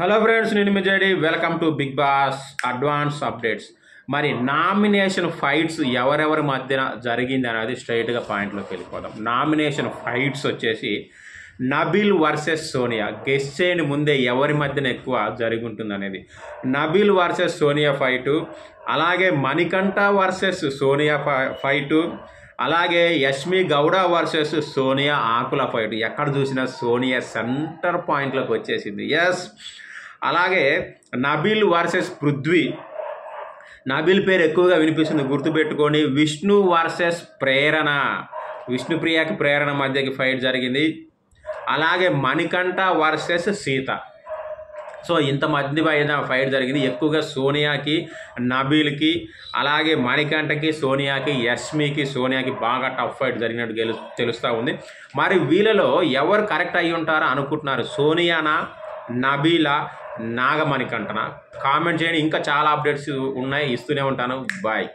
Hello friends, నేను మీ JD. Welcome to Bigg Boss advance updates. మరి నామినేషన్ ఫైట్స్ ఎవరెవరి మధ్యన జరిగింది అనేది స్ట్రైట్గా పాయింట్లోకి వెళ్ళిపోదాం. నామినేషన్ ఫైట్స్ వచ్చేసి నబీల్ వర్సెస్ సోనియా. గెస్ చేయని ముందే ఎవరి మధ్యన ఎక్కువ జరిగి ఉంటుంది అనేది. నబీల్ వర్సెస్ సోనియా ఫైటు, అలాగే మణికంఠ వర్సెస్ సోనియా ఫైటు, అలాగే యష్మి గౌడ వర్సెస్ సోనియా ఆకుల ఫైట్. ఎక్కడ చూసినా సోనియా సెంటర్ పాయింట్లోకి వచ్చేసింది. ఎస్. అలాగే నబీల్ వర్సెస్ పృథ్వీ. నబీల్ పేరు ఎక్కువగా వినిపిస్తుంది, గుర్తుపెట్టుకోండి. విష్ణు వర్సెస్ ప్రేరణ. విష్ణుప్రియకి ప్రేరణ మధ్యకి ఫైట్ జరిగింది. అలాగే మణికంఠ వర్సెస్ సీత. సో ఇంతమంది పైన ఫైట్ జరిగింది. ఎక్కువగా సోనియాకి, నబీల్కి, అలాగే మణికంఠకి, సోనియాకి, యష్మికి, సోనియాకి బాగా టఫ్ ఫైట్ జరిగినట్టు తెలుస్తూ ఉంది. మరి వీళ్ళలో ఎవరు కరెక్ట్ అయ్యి ఉంటారా అనుకుంటున్నారు? సోనియానా, నబీలా, నాగమణికంఠనా? కామెంట్ చేయండి. ఇంకా చాలా అప్డేట్స్ ఉన్నాయి, ఇస్తూనే ఉంటాను. బాయ్.